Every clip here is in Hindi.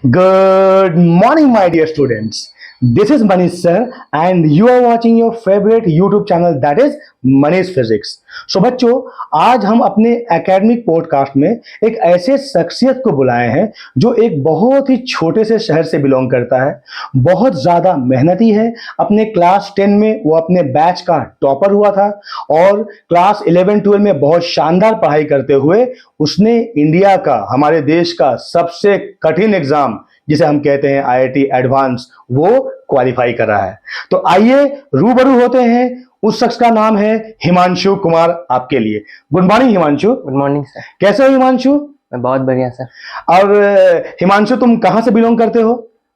Good morning, my dear students. This is Manish sir, and you are watching your favorite YouTube channel that is Manish Physics. So बच्चों, आज हम अपने एकेडमिक पॉडकास्ट में एक ऐसे शख्सियत को बुलाए हैं जो एक बहुत ही छोटे से शहर से बिलोंग करता है, बहुत ज़्यादा मेहनती है। अपने क्लास 10 में वो अपने बैच का टॉपर हुआ था और क्लास 11-12 में बहुत शानदार पढ़ाई करते हुए उसने इंडिया का, हमारे देश का सबसे कठिन एग्जाम जिसे हम कहते हैं आईआईटी एडवांस, वो क्वालिफाई कर रहा है। तो आइए रूबरू होते हैं। उस शख्स का नाम है हिमांशु कुमार। आपके लिए good morning Himanshu. Good morning sir. कैसे हो हिमांशु? मैं बहुत बढ़िया सर। और हिमांशु, तुम कहाँ से बिलोंग करते हो?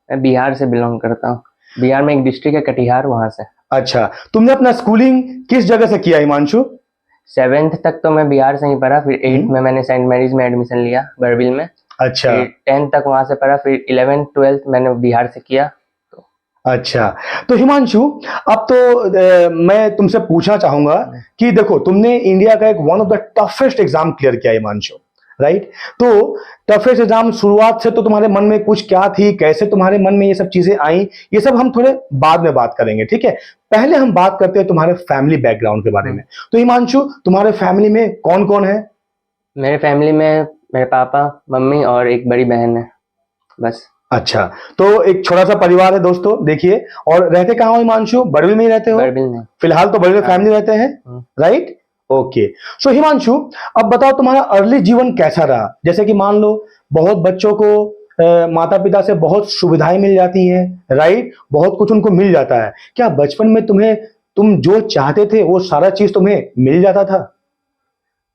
मैं बिहार से बिलोंग करता हूँ। बिहार में एक डिस्ट्रिक्ट है कटिहार, वहां से। अच्छा, तुमने अपना स्कूलिंग किस जगह से किया हिमांशु? 7th तक तो मैं बिहार से ही पढ़ा, फिर 8th में मैंने सेंट मैरीज में एडमिशन लिया बरबिल में। अच्छा, फिर 10th तक वहां से पढ़ा, फिर 11th-12th मैंने बिहार से किया। अच्छा, तो हिमांशु, अब तो मैं तुमसे पूछना चाहूंगा कि देखो, तुमने इंडिया का एक one of the toughest exam clear किया हिमांशु, राइट? तो टफेस्ट एग्जाम, शुरुआत से तो तुम्हारे मन में कुछ क्या थी, कैसे तुम्हारे मन में ये सब चीजें आई, ये सब हम थोड़े बाद में बात करेंगे, ठीक है? पहले हम बात करते हैं तुम्हारे फैमिली बैकग्राउंड के बारे में। तो हिमांशु, तुम्हारे फैमिली में कौन कौन है? मेरे फैमिली में मेरे पापा, मम्मी और एक बड़ी बहन है, बस। अच्छा, तो एक छोटा सा परिवार है दोस्तों, देखिए। और रहते कहाँ हो हिमांशु? बरबिल में ही रहते हो? बरबिल में फिलहाल तो बरबिल में फैमिली रहते हैं, राइट? ओके। सो हिमांशु, अब बताओ तुम्हारा अर्ली जीवन कैसा रहा? जैसे कि मान लो बहुत बच्चों को माता पिता से बहुत सुविधाएं मिल जाती हैं, राइट? बहुत कुछ उनको मिल जाता है। क्या बचपन में तुम जो चाहते थे वो सारा चीज तुम्हें मिल जाता था?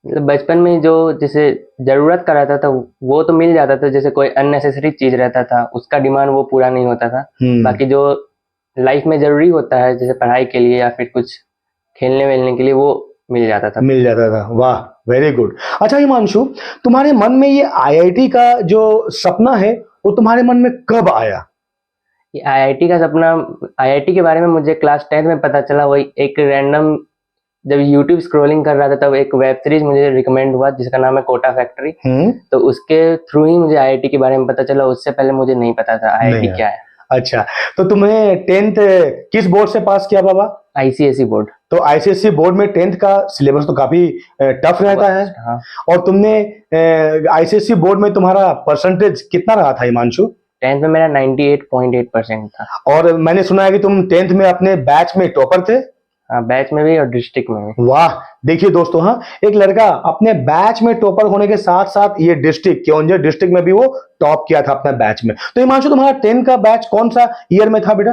मतलब बचपन में जो जैसे जरूरत का रहता था वो तो मिल जाता था, जैसे कोई अननेसेसरी चीज रहता था उसका डिमांड वो पूरा नहीं होता था। बाकी जो लाइफ में जरूरी होता है जैसे पढ़ाई के लिए या फिर कुछ खेलने वेलने के लिए, वो मिल जाता था। वाह, वेरी गुड। अच्छा हिमांशु, तुम्हारे मन में ये आईआईटी का जो सपना है वो तुम्हारे मन में कब आया? ये आईआईटी का सपना, आईआईटी के बारे में मुझे क्लास 10th में पता चला। वही एक रैंडम, जब यूट्यूब स्क्रॉलिंग कर रहा था तब एक वेब सीरीज मुझे रिकमेंड हुआ जिसका नाम है कोटा फैक्ट्री। तो उसके थ्रू ही मुझे आईआईटी के बारे में पता चला। उससे पहले मुझे नहीं पता था आईआईटी क्या है। अच्छा, तो तुम्हें 10th किस बोर्ड से पास किया बाबा? ICSE board. तो आईसीएसई बोर्ड में 10th का सिलेबस तो काफी टफ रहता है। हाँ। और तुमने आईसीएसई बोर्ड में तुम्हारा परसेंटेज कितना रहा था हिमांशु? 10th में मेरा 98.8% था। और मैंने सुना है कि तुम 10th में अपने बैच में टॉपर थे। हाँ, बैच में भी और डिस्ट्रिक्ट में भी। वाह, देखिए दोस्तों, हाँ, एक लड़का अपने बैच में टॉपर होने के साथ साथ ये डिस्ट्रिक्ट केओंझर डिस्ट्रिक्ट में भी वो टॉप किया था अपने बैच में। तो हिमांशु, तुम्हारा 10 का बैच कौन सा ईयर में था बेटा?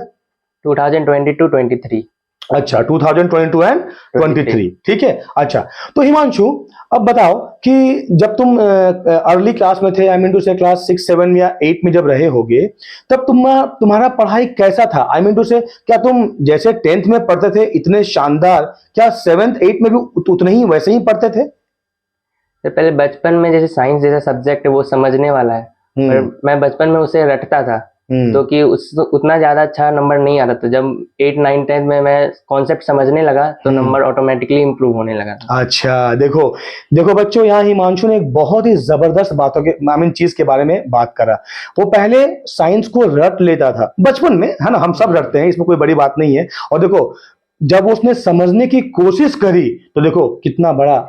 2022-23। अच्छा, 2022 एंड 23, ठीक है। अच्छा, तो हिमांशु, अब बताओ कि जब तुम अर्ली क्लास में थे, आई मीन टू से क्लास 6, 7 या 8 में जब रहे होगे, तब तुम्हारा पढ़ाई कैसा था? आई मीन टू से, क्या तुम जैसे 10th में पढ़ते थे इतने शानदार, क्या 7th 8 में भी उतने ही वैसे ही पढ़ते थे? तो पहले बचपन में जैसे साइंस जैसा सब्जेक्ट है वो समझने वाला है, पर मैं बचपन में उसे रटता था, तो कि उतना ज्यादा अच्छा नंबर नहीं आता था। जब 8, 9, 10 में मैं कॉन्सेप्ट समझने लगा तो नंबर ऑटोमेटिकली इंप्रूव होने लगा। अच्छा, देखो बच्चों, यहाँ हिमांशु ने एक बहुत ही जबरदस्त बातों के, आई मीन चीज के बारे में बात करा। वो पहले साइंस को रट लेता था बचपन में, है ना? हम सब रटते हैं, इसमें कोई बड़ी बात नहीं है। और देखो, जब उसने समझने की कोशिश करी तो देखो कितना बड़ा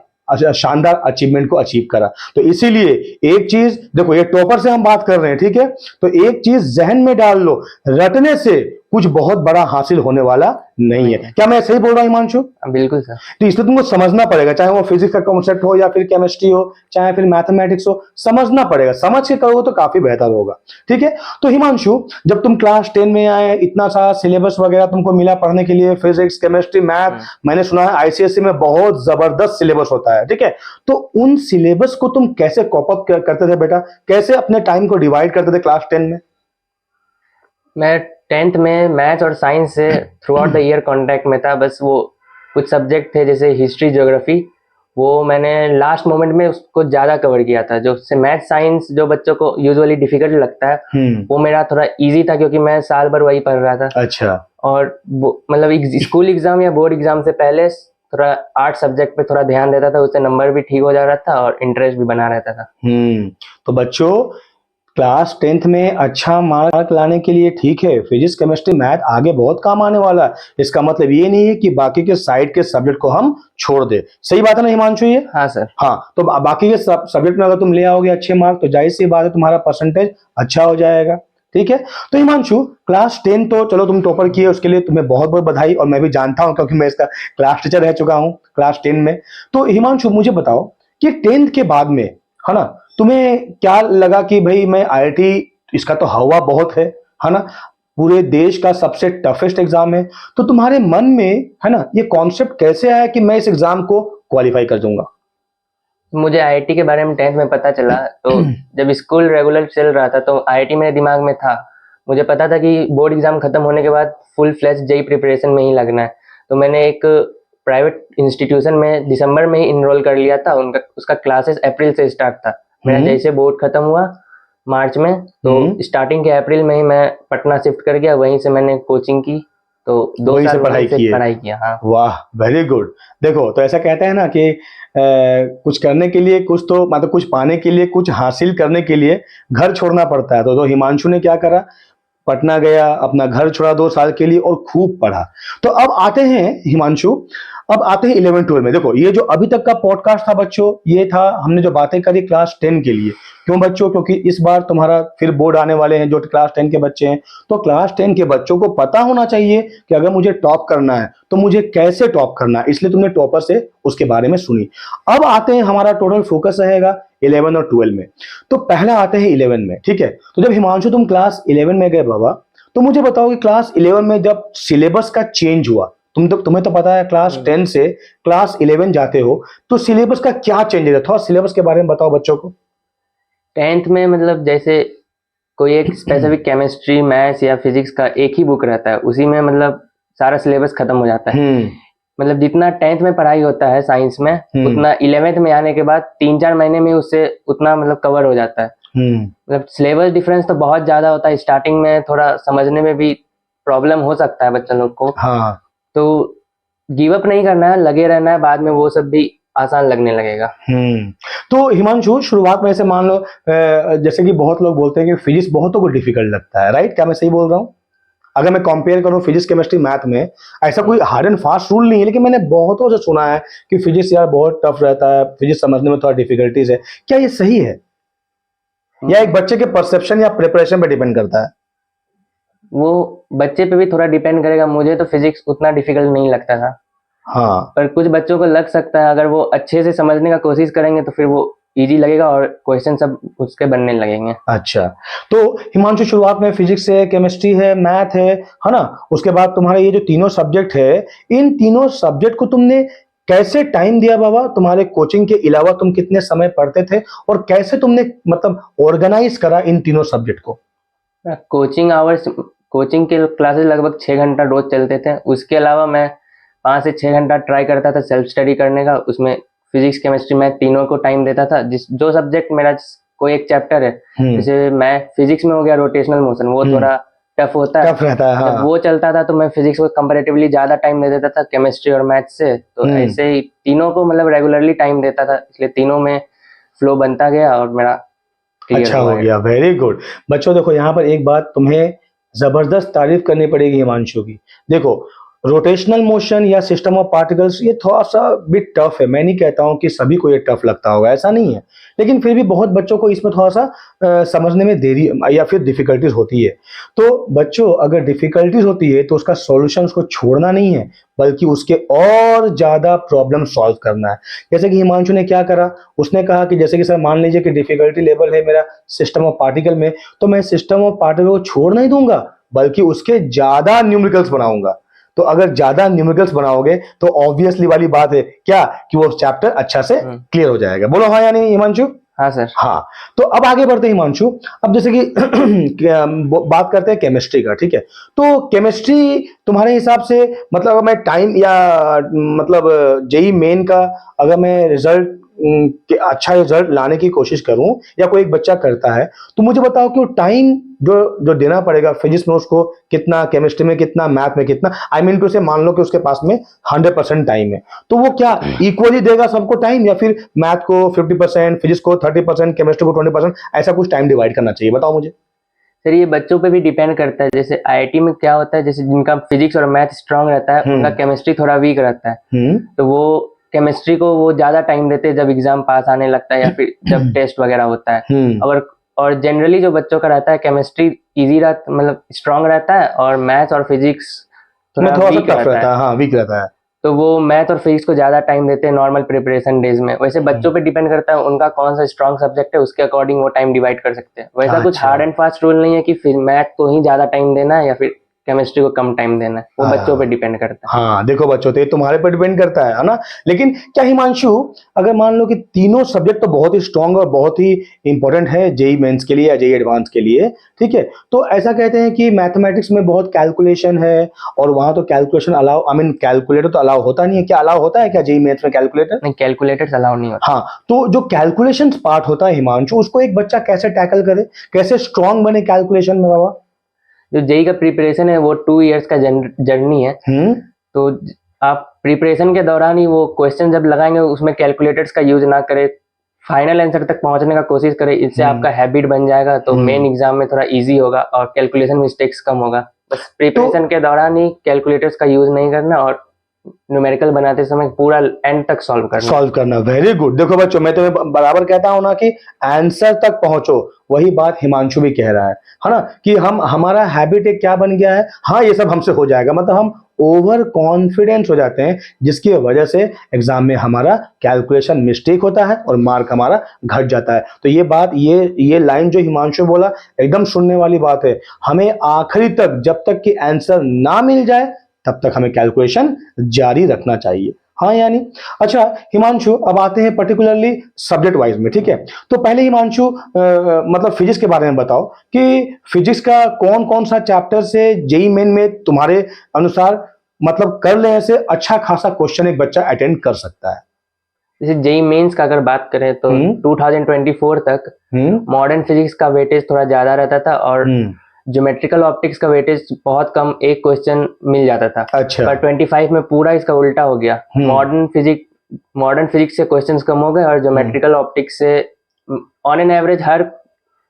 शानदार अचीवमेंट को अचीव करा। तो इसीलिए एक चीज देखो, ये टॉपर से हम बात कर रहे हैं, ठीक है? तो एक चीज जहन में डाल लो, रटने से कुछ बहुत बड़ा हासिल होने वाला नहीं है। क्या मैं सही बोल रहा हूं हिमांशु? बिल्कुल सर। तो इसलिए तुमको समझना पड़ेगा, चाहे वो फिजिक्स का कॉन्सेप्ट हो या फिर केमिस्ट्री हो, चाहे फिर मैथमेटिक्स हो, समझना पड़ेगा। समझ के करोगे तो काफी बेहतर होगा, ठीक है? तो हिमांशु, जब तुम क्लास 10 में आए, इतना सारा सिलेबस वगैरह तुमको मिला पढ़ने के लिए, फिजिक्स, केमिस्ट्री, मैथ, मैंने सुना है आईसीएसई में बहुत जबरदस्त सिलेबस होता है, ठीक है? तो उन सिलेबस को तुम कैसे कॉप अप करते थे बेटा? कैसे अपने टाइम को डिवाइड करते थे क्लास 10 में? मैं 10th में मैथ्स और साइंस से through out the year contact में था। बस वो कुछ सब्जेक्ट थे जैसे हिस्ट्री, ज्योग्राफी, वो मैंने लास्ट मोमेंट में उसको ज्यादा कवर किया था। जो से मैथ साइंस जो बच्चों को यूजुअली डिफिकल्ट लगता है, वो मेरा थोड़ा इजी था क्योंकि मैं साल भर वही पढ़ रहा था। अच्छा। और मतलब स्कूल एग्जाम या बोर्ड एग्जाम से पहले थोड़ा आर्ट सब्जेक्ट पे थोड़ा ध्यान देता था, उससे नंबर भी ठीक हो जा रहा था और इंटरेस्ट भी बना रहता था। तो बच्चों, क्लास 10th में अच्छा मार्क लाने के लिए ठीक है, फिजिक्स केमिस्ट्री मैथ आगे बहुत काम आने वाला है। इसका मतलब ये नहीं है कि बाकी के साइड के सब्जेक्ट को हम छोड़ दे। सही बात है ना हिमांशु ये? हाँ सर। हाँ, तो बाकी के सब्जेक्ट में अगर तुम ले आओगे अच्छे मार्क तो जाहिर सी बात है तुम्हारा परसेंटेज अच्छा हो जाएगा। ठीक है, तो हिमांशु क्लास 10 तो चलो तुम टॉपर किए, उसके लिए तुम्हें बहुत बहुत बधाई, और मैं भी जानता हूं क्योंकि मैं इसका क्लास टीचर रह चुका हूं क्लास 10 में। तो हिमांशु मुझे बताओ कि 10th के बाद में, है ना, तुम्हें क्या लगा कि भाई मैं आईआईटी, इसका तो हवा बहुत है ना, पूरे देश का सबसे टफेस्ट एग्जाम है, तो तुम्हारे मन में, है ना, ये कॉन्सेप्ट कैसे आया कि मैं इस एग्जाम को क्वालिफाई कर दूंगा? मुझे आईआईटी के बारे में 10th में पता चला, तो जब स्कूल रेगुलर चल रहा था तो आईआईटी मेरे दिमाग में था। मुझे पता था कि बोर्ड एग्जाम खत्म होने के बाद फुल फ्लैश जेई प्रिपरेशन में ही लगना है। तो मैंने एक प्राइवेट इंस्टीट्यूशन में दिसंबर में ही इनरोल कर लिया था। उनका उसका क्लासेस अप्रैल से स्टार्ट था। मेरा जैसे बोर्ड खत्म हुआ मार्च में, तो स्टार्टिंग के अप्रैल में ही मैं पटना शिफ्ट कर गया। वहीं से मैंने कोचिंग की, तो 2 वहीं से साल पढ़ाई वहीं से की है? पढ़ाई किया। हाँ वाह, वेरी गुड। देखो, तो ऐसा कहते हैं ना कि कुछ करने के लिए कुछ, तो मतलब कुछ पाने के लिए, कुछ हासिल करने के लिए घर छोड़ना पड़ता है। तो हिमांशु ने क्या करा, पटना गया, अपना घर छोड़ा 2 साल के लिए और खूब पढ़ा। तो अब आते हैं हिमांशु, अब आते हैं 11-12 में। देखो, ये जो अभी तक का पॉडकास्ट था बच्चों, ये था हमने जो बातें करी क्लास 10 के लिए। क्यों बच्चों? क्योंकि इस बार तुम्हारा फिर बोर्ड आने वाले हैं जो क्लास 10 के बच्चे हैं। तो क्लास 10 के बच्चों को पता होना चाहिए कि अगर मुझे टॉप करना है तो मुझे कैसे टॉप करना है, इसलिए तुमने टॉपर से उसके बारे में सुनी। अब आते हैं, हमारा टोटल फोकस रहेगा 11 और 12 में। तो पहले आते हैं 11 में। ठीक है, तो जब हिमांशु तुम क्लास 11 में गए बाबा, तो मुझे बताओ कि क्लास 11 में जब सिलेबस का चेंज हुआ, तुम्हें तो पता है क्लास 10 से क्लास 11 जाते हो, तो सिलेबस का क्या चेंज है? थोड़ा सिलेबस के बारे में बताओ बच्चों को। 10th में मतलब जैसे कोई एक स्पेसिफिक केमिस्ट्री मैथ्स या फिजिक्स का एक ही बुक रहता है, उसी में मतलब सारा सिलेबस खत्म हो जाता है। मतलब जितना 10th में पढ़ाई होता है साइंस में, उतना 11th में आने के बाद 3-4 महीने में उससे उतना मतलब कवर हो जाता है। मतलब सिलेबस डिफरेंस तो बहुत ज्यादा होता है। स्टार्टिंग में थोड़ा समझने में भी प्रॉब्लम हो सकता है बच्चों लोग को। हाँ, तो गिव अप नहीं करना है, लगे रहना है, बाद में वो सब भी आसान लगने लगेगा। तो हिमांशु, शुरुआत में ऐसे मान लो जैसे कि बहुत लोग बोलते हैं कि फिजिक्स बहुतों को डिफिकल्ट लगता है, राइट? क्या मैं सही बोल रहा हूँ? अगर मैं कंपेयर करूं फिजिक्स केमिस्ट्री मैथ में, ऐसा कोई हार्ड एंड फास्ट रूल नहीं है, लेकिन मैंने बहुतों से सुना है कि फिजिक्स यार बहुत टफ रहता है, फिजिक्स समझने में थोड़ा डिफिकल्टीज है। क्या ये सही है, या एक बच्चे के परसेप्शन या प्रिपरेशन पे डिपेंड करता है? वो बच्चे पे भी थोड़ा डिपेंड करेगा। मुझे तो फिजिक्स उतना डिफिकल्ट नहीं लगता था, हाँ, पर कुछ बच्चों को लग सकता है। अगर वो अच्छे से समझने का कोशिश करेंगे तो फिर वो इजी लगेगा और क्वेश्चन सब उसके बनने लगेंगे। अच्छा। तो हिमांशु, शुरुआत में फिजिक्स है, केमिस्ट्री है, मैथ है ना, उसके बाद तुम्हारे ये जो तीनों सब्जेक्ट है, इन तीनों सब्जेक्ट को तुमने कैसे टाइम दिया बाबा? तुम्हारे कोचिंग के अलावा तुम कितने समय पढ़ते थे, और कैसे तुमने मतलब ऑर्गेनाइज करा इन तीनों सब्जेक्ट को? कोचिंग आवर्स, कोचिंग के क्लासेस लगभग 6 घंटा रोज चलते थे। उसके अलावा मैं 5 से 6 घंटा ट्राई करता था सेल्फ स्टडी करने का। उसमें फिजिक्स केमिस्ट्री मैथ तीनों को टाइम देता था। जो सब्जेक्ट मेरा कोई एक चैप्टर है, जैसे मैं फिजिक्स में हो गया रोटेशनल मोशन, वो थोड़ा टफ होता है, टफ रहता है, हाँ। जब वो चलता था तो मैं फिजिक्स को कंपैरेटिवली ज्यादा टाइम दे देता था केमिस्ट्री और मैथ से। तो ऐसे ही तीनों को मतलब रेगुलरली टाइम देता था, इसलिए तीनों में फ्लो बनता गया और मेरा अच्छा हो गया, वेरी गुड। बच्चों देखो, यहाँ पर एक बात तुम्हें जबरदस्त तारीफ करनी पड़ेगी हिमांशु की। देखो, रोटेशनल मोशन या सिस्टम ऑफ पार्टिकल्स ये थोड़ा सा बिट टफ है। मैं नहीं कहता हूँ कि सभी को ये टफ लगता होगा, ऐसा नहीं है, लेकिन फिर भी बहुत बच्चों को इसमें थोड़ा सा समझने में देरी या फिर डिफिकल्टीज होती है। तो बच्चों, अगर डिफिकल्टीज होती है तो उसका सॉल्यूशन को छोड़ना नहीं है, बल्कि उसके और ज्यादा प्रॉब्लम सॉल्व करना है। जैसे कि हिमांशु ने क्या करा, उसने कहा कि जैसे कि सर मान लीजिए कि डिफिकल्टी लेवल है मेरा सिस्टम ऑफ पार्टिकल में, तो मैं सिस्टम ऑफ पार्टिकल को छोड़ नहीं दूंगा, बल्कि उसके ज्यादा न्यूमेरिकल्स बनाऊंगा। तो अगर ज्यादा न्यूमेरिकल्स बनाओगे तो ऑब्वियसली वाली बात है क्या, कि वो चैप्टर अच्छा से क्लियर हो जाएगा। बोलो हाँ या नहीं हिमांशु? हाँ सर। हाँ, तो अब आगे बढ़ते हैं हिमांशु। अब जैसे कि बात करते हैं केमिस्ट्री का, ठीक है? तो केमिस्ट्री तुम्हारे हिसाब से, मतलब अगर मैं टाइम या मतलब जेई मेन का अगर मैं रिजल्ट कि अच्छा रिजल्ट लाने की कोशिश करूं या कोई एक बच्चा करता है, तो मुझे बताओ कि वो टाइम जो जो देना पड़ेगा फिजिक्स में उसको कितना, केमिस्ट्री में कितना, मैथ में कितना, आई मीन टू से मान लो कि उसके पास में 100% टाइम है, तो वो क्या इक्वली देगा सबको टाइम, या फिर मैथ को 50%, फिजिक्स को 30%, केमिस्ट्री को 20%, ऐसा कुछ टाइम डिवाइड करना चाहिए? बताओ मुझे। सर ये बच्चों पे भी डिपेंड करता है। जैसे आईआईटी में क्या होता है, जैसे जिनका फिजिक्स और मैथ स्ट्रांग रहता है उनका केमिस्ट्री थोड़ा वीक रहता है, हम्म तो वो केमिस्ट्री को वो ज्यादा टाइम देते हैं जब एग्जाम पास आने लगता है या फिर जब टेस्ट वगैरह होता है। हम्म और जनरली जो बच्चों का रहता है केमिस्ट्री इजी रहता, मतलब स्ट्रांग रहता है, और मैथ्स और फिजिक्स में थोड़ा थोड़ा सा वीक टफ रहता रहता है, है, हाँ वीक रहता है। तो वो मैथ और फिजिक्स को ज्यादा टाइम देते हैं नॉर्मल प्रिपरेशन डेज में। वैसे बच्चों पे डिपेंड करता है उनका कौन सा स्ट्रांग सब्जेक्ट है, उसके अकॉर्डिंग वो टाइम डिवाइड कर सकते हैं। वैसा कुछ अच्छा। हार्ड एंड फास्ट रूल नहीं है कि फिर मैथ को ही ज्यादा टाइम देना है या फिर केमिस्ट्री को कम टाइम देना है, वो बच्चों पे डिपेंड करता है। हाँ देखो बच्चों, तो ये तुम्हारे पर डिपेंड करता है ना। लेकिन क्या हिमांशु, अगर मान लो कि तीनों सब्जेक्ट तो बहुत ही स्ट्रांग और बहुत ही इंपॉर्टेंट है जेई मेंस के लिए या जेई एडवांस के लिए, ठीक है, तो ऐसा कहते हैं कि मैथमेटिक्स में बहुत कैलकुलेशन है और वहां तो calculation allow, I mean calculator तो अलाउ होता नहीं है, क्या अलाउ होता है क्या जेई मेंस में कैलकुलेटर? नहीं, कैलकुलेटर्स अलाउ नहीं होता। हाँ, तो जो कैलकुलेशन पार्ट होता है हिमांशु, उसको एक बच्चा कैसे टैकल करे, कैसे स्ट्रांग बने कैलकुलेशन में बाबा? जो जेई का प्रिपरेशन है वो 2 इयर्स का जर्नी है, तो आप प्रिपरेशन के दौरान ही वो क्वेश्चन जब लगाएंगे उसमें कैलकुलेटर्स का यूज ना करें, फाइनल आंसर तक पहुंचने का कोशिश करें, इससे आपका हैबिट बन जाएगा, तो मेन एग्जाम में थोड़ा इजी होगा और कैलकुलेशन मिस्टेक्स कम होगा। बस प्रिपरेशन के दौरान ही कैलकुलेटर्स का यूज नहीं करना और न्यूमेरिकल बनाते समय पूरा एंड तक सॉल्व करना। Very good. देखो बच्चों, मैं तुम्हें बराबर कहता हूं ना कि आंसर तक पहुंचो, वही बात हिमांशु भी कह रहा है ना, कि हमारा हैबिट एक क्या बन गया है, हाँ ये सब हमसे हो जाएगा, मतलब हम ओवर कॉन्फिडेंस हो जाते हैं, जिसकी वजह से एग्जाम में हमारा कैलकुलेशन मिस्टेक होता है और मार्क हमारा घट जाता है। तो ये बात, ये लाइन जो हिमांशु बोला एकदम सुनने वाली बात है। हमें आखिरी तक, जब तक कि आंसर ना मिल जाए तब तक हमें कैलकुलेशन जारी रखना चाहिए, हाँ यानी। अच्छा हिमांशु, अब आते हैं पर्टिकुलरली सब्जेक्ट वाइज में, ठीक है। तो पहले हिमांशु मतलब फिजिक्स के बारे में बताओ कि फिजिक्स का कौन कौन सा चैप्टर से जेई मेन में तुम्हारे अनुसार मतलब कर लेने से अच्छा खासा क्वेश्चन एक बच्चा अटेंड कर सकता है? जैसे जेई मेंस का अगर बात करें तो 2024 तक मॉडर्न फिजिक्स का वेटेज थोड़ा ज्यादा रहता था और ज्योमेट्रिकल ऑप्टिक्स का वेटेज बहुत कम, एक क्वेश्चन मिल जाता था। अच्छा। पर 25 में पूरा इसका उल्टा हो गया। मॉडर्न फिजिक्स से क्वेश्चंस कम हो गए और ज्योमेट्रिकल ऑप्टिक्स से ऑन एन एवरेज हर,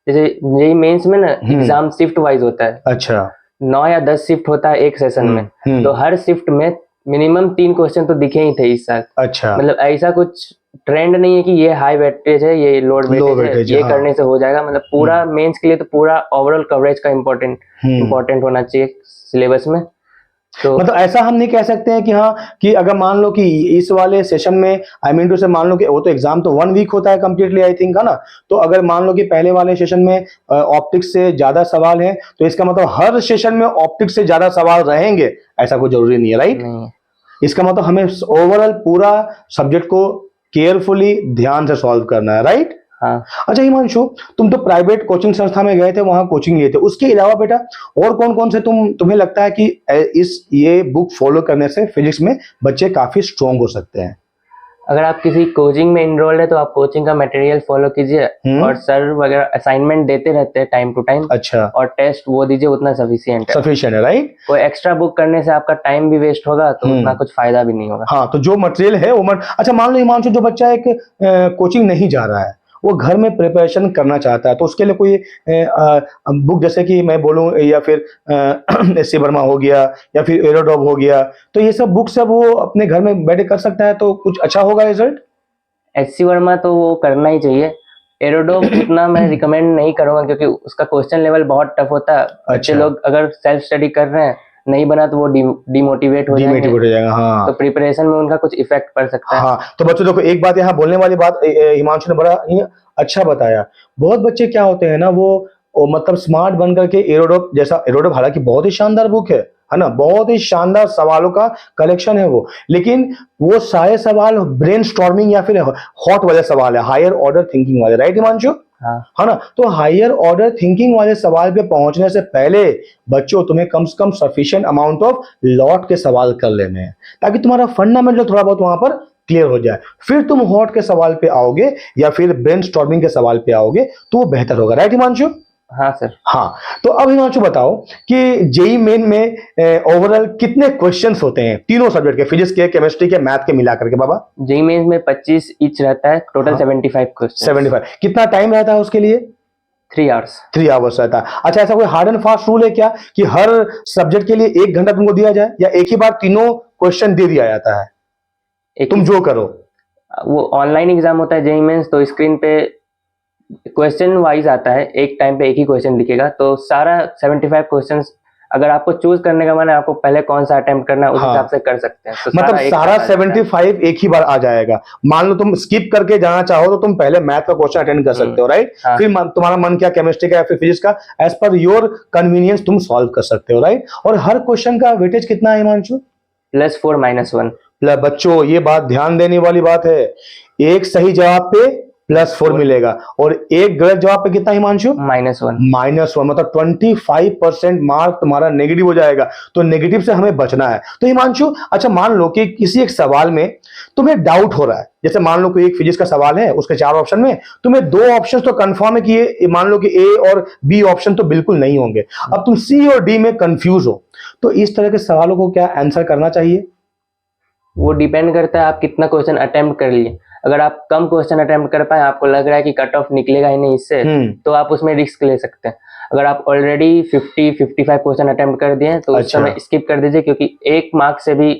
जैसे जेई मेंस में ना एग्जाम शिफ्ट वाइज होता है। अच्छा। 9 या 10 शिफ्ट होता है एक सेशन में, तो हर शिफ्ट में मिनिमम 3 क्वेश्चन तो दिखे ही थे इस साल। अच्छा। मतलब ऐसा कुछ ट्रेंड नहीं है कि ये हाई वेटेज है, ये लो वेटेज है, ये करने से हो जाएगा। मतलब पूरा मेंस के लिए तो पूरा ओवरऑल कवरेज का इम्पोर्टेंट होना चाहिए सिलेबस में। तो मतलब ऐसा हम नहीं कह सकते हैं कि हाँ, कि अगर मान लो कि इस वाले सेशन में, आई मीन टू से मान लो कि वो तो एग्जाम तो 1 वीक होता है कंप्लीटली, आई थिंक, है ना। तो अगर मान लो कि पहले वाले सेशन में ऑप्टिक्स से ज्यादा सवाल है, तो इसका मतलब हर सेशन में ऑप्टिक्स से ज्यादा सवाल रहेंगे, ऐसा कोई जरूरी नहीं है, राइट? इसका मतलब हमें ओवरऑल पूरा सब्जेक्ट को केयरफुली ध्यान से सॉल्व करना है, राइट? हाँ। अच्छा हिमांशु, तुम तो प्राइवेट कोचिंग संस्था में गए थे, वहां कोचिंग लिए थे, उसके अलावा बेटा और कौन कौन से तुम्हें लगता है कि ये बुक फॉलो करने से फिजिक्स में बच्चे काफी स्ट्रांग हो सकते हैं? अगर आप किसी कोचिंग में इनरोल्ड है तो आप कोचिंग का मटेरियल फॉलो कीजिए और सर वगैरह असाइनमेंट देते रहते हैं टाइम टू टाइम। अच्छा। और टेस्ट वो दीजिए, उतना सफिशिएंट है, राइट? कोई एक्स्ट्रा बुक करने से आपका टाइम भी वेस्ट होगा, तो उतना कुछ फायदा भी नहीं होगा। हाँ, तो जो मटेरियल है वो अच्छा मान लो हिमांशु, जो बच्चा एक कोचिंग नहीं जा रहा है, वो घर में प्रिपरेशन करना चाहता है, तो उसके लिए कोई बुक, जैसे कि मैं बोलूं, या फिर एस सी वर्मा हो गया या फिर एरोडॉब हो गया, तो ये सब बुक सब वो अपने घर में बैठे कर सकता है, तो कुछ अच्छा होगा रिजल्ट? एस.सी. वर्मा तो वो करना ही चाहिए। एरोडोब उतना मैं रिकमेंड नहीं करूंगा क्योंकि उसका क्वेश्चन लेवल बहुत टफ होता है। बच्चे लोग अगर सेल्फ स्टडी कर रहे हैं, नहीं बना तो वो डिमोटिवेट हो जाएंगे। हाँ। तो प्रिपरेशन में उनका कुछ इफेक्ट पड़ सकता है। हाँ, तो बच्चों देखो, एक बात यहाँ बोलने वाली बात हिमांशु ने बड़ा ही अच्छा बताया। बहुत बच्चे क्या होते हैं ना, वो मतलब स्मार्ट बन करके एरोडोब जैसा, एरोडोब हालांकि बहुत ही शानदार बुक है ना, बहुत ही शानदार सवालों का कलेक्शन है वो, लेकिन वो सारे सवाल ब्रेन स्टॉर्मिंग या फिर हॉट वाले सवाल है, हायर ऑर्डर थिंकिंग वाले, राइट हिमांशु? हाँ। है ना। तो हायर ऑर्डर थिंकिंग वाले सवाल पे पहुंचने से पहले बच्चों तुम्हें कम से कम सफिशिएंट अमाउंट ऑफ लॉट के सवाल कर लेने हैं, ताकि तुम्हारा फंडामेंटल थोड़ा बहुत वहां पर क्लियर हो जाए, फिर तुम हॉट के सवाल पे आओगे या फिर ब्रेनस्टॉर्मिंग के सवाल पे आओगे तो वो बेहतर होगा। राइट हिमांशु? हाँ सर। हाँ, तो अब हिमांशु बताओ कि जेई मेन में ओवरऑल कितने क्वेश्चंस होते हैं तीनों सब्जेक्ट के, फिजिक्स के, केमिस्ट्री के, मैथ के मिला करके बाबा? जेई मेंस में 25 ईच रहता है, टोटल हाँ। 75 क्वेश्चन। 75। कितना टाइम रहता है उसके लिए? 3 आवर्स। 3 आवर्स रहता है। अच्छा, ऐसा कोई हार्ड एंड फास्ट रूल है क्या कि हर सब्जेक्ट के लिए 1 घंटा तुमको दिया जाए, या एक ही बार तीनों क्वेश्चन दे दिया जाता है तुम जो करो? वो ऑनलाइन एग्जाम होता है जेई मेंस, तो स्क्रीन पे क्वेश्चन वाइज आता है, एक टाइम पे एक ही क्वेश्चन दिखेगा, तो सारा 75 क्वेश्चंस अगर आपको चूज करने का मन है, आपको पहले कौन सा अटेम्प्ट करना है उस हाँ। हिसाब से कर सकते हैं। तो मतलब एक सारा साथ आ जाता है। 75 एक ही बार आ जाएगा। मान लो तुम स्किप करके जाना चाहो तो तुम पहले मैथ का क्वेश्चन अटेंड कर सकते हो, राइट? हाँ। फिर तुम्हारा मन क्या, केमिस्ट्री का या फिर फिजिक्स का, एज पर योर कन्वीनियंस तुम सॉल्व कर सकते हो, राइट? और हर क्वेश्चन का वेटेज कितना है हिमांशु? +4 -1। बच्चों ये बात ध्यान देने वाली बात है, एक सही जवाब पे +4 मिलेगा और एक गलत जवाब पे कितना हिमांशु? -1। -1, मतलब 25% मार्क तुम्हारा नेगेटिव हो जाएगा। तो नेगेटिव से हमें बचना है। तो हिमांशु, अच्छा मान लो कि किसी एक सवाल में तुम्हें डाउट हो रहा है, जैसे मान लो कोई एक फिजिक्स का सवाल है, उसके 4 ऑप्शन में तुम्हें 2 ऑप्शन तो कंफर्म है कि ये, मान लो कि ए और बी ऑप्शन तो बिल्कुल नहीं होंगे, अब तुम सी और डी में कंफ्यूज हो, तो इस तरह के सवालों को क्या आंसर करना चाहिए? वो डिपेंड करता है आप कितना क्वेश्चन अटेम्प्ट कर लिए। अगर आप कम क्वेश्चन अटेम्प्ट कर पाए, आपको लग रहा है कि कट ऑफ निकलेगा ही नहीं इससे, तो आप उसमें रिस्क ले सकते हैं। अगर आप ऑलरेडी 50-55 क्वेश्चन अटेम्प्ट कर दिए हैं तो उस समय स्किप कर दीजिए, क्योंकि 1 मार्क से भी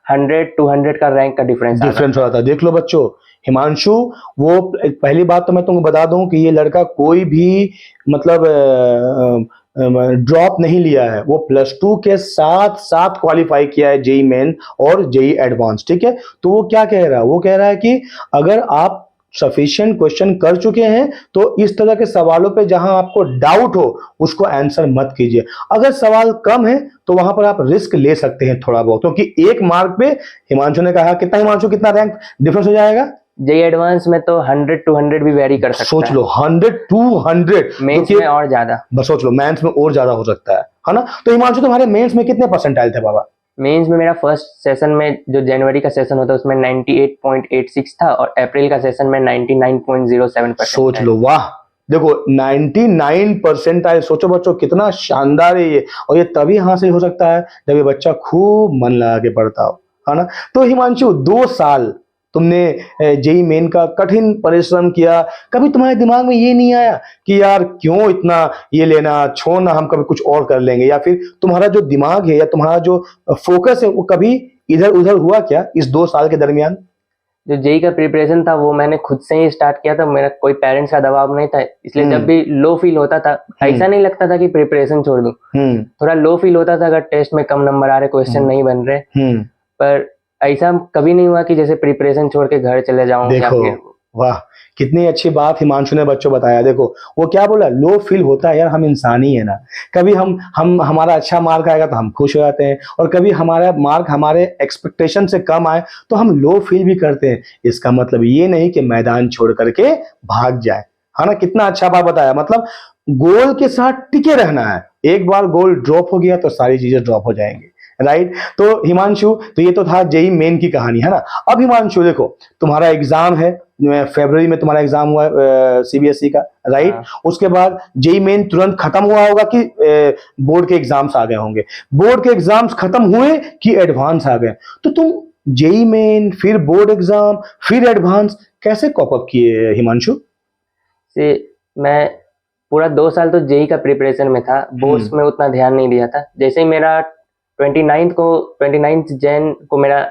100-200 का रैंक का डिफरेंस हो जाता है। देख लो बच्चों, हिमांशु, वो पहली बात तो मैं तुमको बता दूं कि ये लड़का कोई भी मतलब ड्रॉप नहीं लिया है, वो +2 के साथ साथ क्वालिफाई किया है जेई मेन और जेई एडवांस, ठीक है? तो वो क्या कह रहा है, वो कह रहा है कि अगर आप सफिशिएंट क्वेश्चन कर चुके हैं तो इस तरह के सवालों पे जहां आपको डाउट हो उसको आंसर मत कीजिए। अगर सवाल कम है तो वहां पर आप रिस्क ले सकते हैं थोड़ा बहुत, क्योंकि 1 मार्क पे हिमांशु ने कहा, कितना हिमांशु, कितना रैंक डिफरेंस हो जाएगा? जेई एडवांस में तो 100-200 भी वेरी कर सकता है। सोच लो, 100-200 मेंस में और ज्यादा। बस सोच लो, मेंस में और ज्यादा हो सकता है ना? तो हिमांशु, तुम्हारे मेंस में कितने परसेंटाइल थे बाबा? मेंस में मेरा फर्स्ट सेशन में जो जनवरी का सेशन होता है उसमें 98.86 था, और अप्रैल का सेशन में 99.07%। सोच लो, वाह, देखो 99 परसेंटाइल, सोचो बच्चों कितना शानदार है ये। और ये तभी हासिल हो सकता है जब ये बच्चा खूब मन लगा के पढ़ता हो, है ना? तो हिमांशु, 2 साल तुमने जेई मेन का कठिन परिश्रम किया, कभी तुम्हारे दिमाग में ये नहीं आया कि यार क्यों इतना ये लेना, छोड़ना, हम कभी कुछ और कर लेंगे? या फिर तुम्हारा जो दिमाग है या तुम्हारा जो फोकस है वो कभी इधर उधर हुआ क्या इस 2 साल के दरमियान? जो जेई का प्रिपरेशन था वो मैंने खुद से ही स्टार्ट किया था, मेरा कोई पेरेंट्स का दबाव नहीं था, इसलिए जब भी लो फील होता था, ऐसा नहीं लगता था कि प्रिपरेशन छोड़ दूं, थोड़ा लो फील होता था अगर टेस्ट में कम नंबर आ रहे, क्वेश्चन नहीं बन रहे, पर ऐसा कभी नहीं हुआ कि जैसे प्रिपरेशन छोड़ के घर चले जाऊं। या फिर वाह, कितनी अच्छी बात हिमांशु ने बच्चों बताया। देखो वो क्या बोला, लो फील होता है यार, हम इंसान ही है ना। कभी हम हमारा अच्छा मार्क आएगा तो हम खुश हो जाते हैं, और कभी हमारा मार्क हमारे एक्सपेक्टेशन से कम आए तो हम लो फील भी करते हैं। इसका मतलब ये नहीं कि मैदान छोड़ करके भाग जाए, है ना? कितना अच्छा बात बताया, मतलब गोल के साथ टिके रहना है। एक बार गोल ड्रॉप हो गया तो सारी चीजें ड्रॉप हो जाएंगी, राइट? तो हिमांशु, तो ये तो था जेई मेन की कहानी, है ना? अब हिमांशु देखो, तुम्हारा एग्जाम है, फरवरी में तुम्हारा एग्जाम हुआ सीबीएसई का, राइट? उसके बाद जेई मेन तुरंत खत्म हुआ होगा कि बोर्ड के एग्जाम्स आ गए होंगे? बोर्ड के एग्जाम्स खत्म हुए कि एडवांस आ गए? तो तुम जेई मेन, फिर बोर्ड एग्जाम, फिर एडवांस कैसे कॉप अप किए हिमांशु? से मैं पूरा 2 साल तो जेई का प्रिपरेशन में था, बोर्ड्स में उतना ध्यान नहीं दिया था। जैसे ही मेरा 29 जैन को मेरा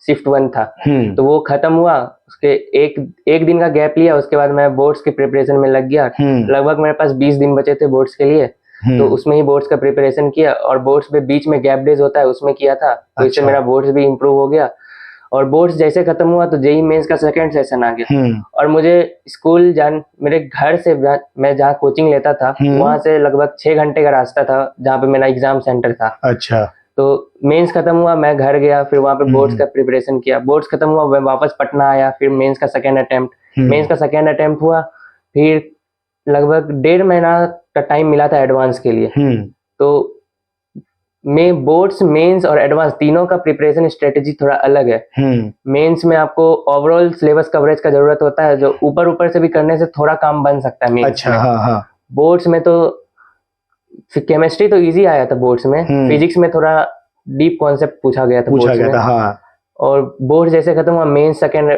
शिफ्ट 1 था, तो वो खत्म हुआ, उसके एक दिन का गैप लिया, उसके बाद मैं बोर्ड्स के प्रिपरेशन में लग गया। लगभग मेरे पास 20 दिन बचे थे बोर्ड्स के लिए, तो उसमें ही बोर्ड्स का प्रिपरेशन किया, और बोर्ड्स पे बीच में गैप डेज होता है उसमें किया था, तो इससे मेरा बोर्ड्स भी इम्प्रूव हो गया। और बोर्ड्स जैसे खत्म हुआ तो जेई मेंस का सेकंड सेशन आ गया, और मुझे स्कूल मेरे घर से मैं जहाँ कोचिंग लेता था वहां से लगभग 6 घंटे का रास्ता था जहाँ पे मेरा एग्जाम सेंटर था। अच्छा। तो मेंस खत्म हुआ, मैं घर गया, फिर वहां पे बोर्ड्स का प्रिपरेशन किया। बोर्ड्स खत्म हुआ, मैं वापस पटना आया, फिर मेंस का सेकंड अटेम्प्ट हुआ, फिर लगभग 1.5 महीना का टाइम मिला था एडवांस के लिए। तो में बोर्ड्स, मेंस और एडवांस तीनों का प्रिपरेशन स्ट्रेटेजी थोड़ा अलग है। मेंस में आपको ओवरऑल सिलेबस कवरेज का जरूरत होता है, जो ऊपर ऊपर से भी करने से थोड़ा काम बन सकता है मेंस अच्छा, में। हाँ हाँ। बोर्ड्स में तो केमिस्ट्री तो इजी आया था बोर्ड्स में, फिजिक्स में थोड़ा डीप कॉन्सेप्ट पूछा गया था पूछा बोर्ड्स गया में। था, हाँ। और बोर्ड जैसे खत्म हुआ, मेंस सेकंड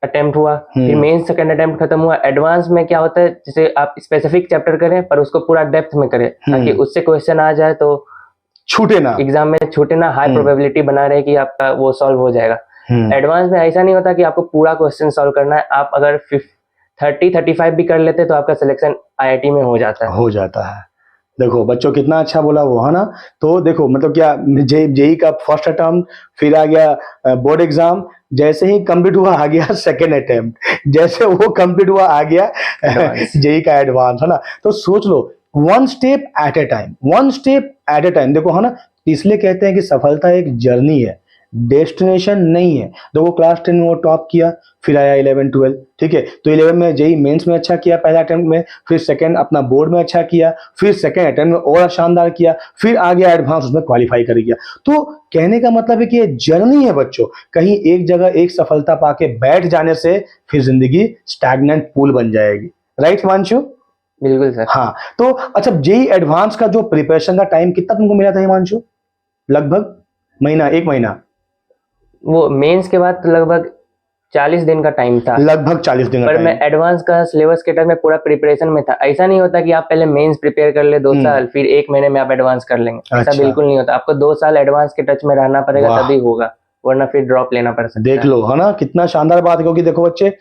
अटेम्प्ट हुआ, फिर मेंस सेकंड अटेम्प्ट खत्म हुआ। एडवांस में क्या होता है, जैसे आप स्पेसिफिक चैप्टर करें पर उसको पूरा डेप्थ में करें, ताकि उससे क्वेश्चन आ जाए तो छूटे ना, एग्जाम में छूटे ना, हाई प्रोबेबिलिटी बना रहे कि आपका वो सॉल्व हो जाएगा। एडवांस में ऐसा नहीं होता कि आपको पूरा क्वेश्चन सॉल्व करना है, आप अगर 30-35 भी कर लेते तो आपका सिलेक्शन आईआईटी में हो जाता है। देखो बच्चों कितना अच्छा बोला वो, है ना। तो देखो मतलब क्या, जेई का फर्स्ट अटेम्प्ट, फिर आ गया बोर्ड एग्जाम, जैसे ही कंप्लीट हुआ आ गया सेकेंड अटेम्प्ट, जैसे वो कंप्लीट हुआ आ गया जेई का एडवांस, है ना। तो सोच लो, one step at a time, one step at a time. देखो, है ना, इसलिए कहते हैं कि सफलता एक जर्नी है, डेस्टिनेशन नहीं है। देखो क्लास 10 में वो टॉप किया, फिर आया 11 12, ठीक है। तो 11 में जेई मेंस में अच्छा किया पहला अटेम्प्ट में, फिर सेकंड अपना बोर्ड में अच्छा किया, फिर सेकंड अटेम्प्ट में और शानदार किया, फिर आ गया एडवांस, उसमें क्वालिफाई कर गया। तो कहने का मतलब है कि ये जर्नी है बच्चों, कहीं एक जगह एक सफलता पाके बैठ जाने से फिर जिंदगी स्टैग्नेंट पूल बन जाएगी। राइट हिमांशु? बिल्कुल सर। हाँ, तो अच्छा, जेई एडवांस का जो प्रिपरेशन का टाइम कितना तुमको मिला था हिमांशु? लगभग महीना, 1 महीना? वो मेंस के बाद तो लगभग 40 दिन का टाइम था, लगभग 40 दिन का पर टाइम। मैं एडवांस का सिलेबस के टाइम में पूरा प्रिपरेशन में था। ऐसा नहीं होता कि आप पहले मेंस प्रिपेयर कर ले 2 साल, फिर 1 महीने में आप एडवांस कर लेंगे, ऐसा अच्छा। बिल्कुल नहीं होता। आपको 2 साल एडवांस के टच में रहना पड़ेगा, वाह। तभी होगा, वरना फिर ड्रॉप लेना पड़ सकता देख है। लो, है ना, कितना शानदार बात है। क्योंकि देखो बच्चे,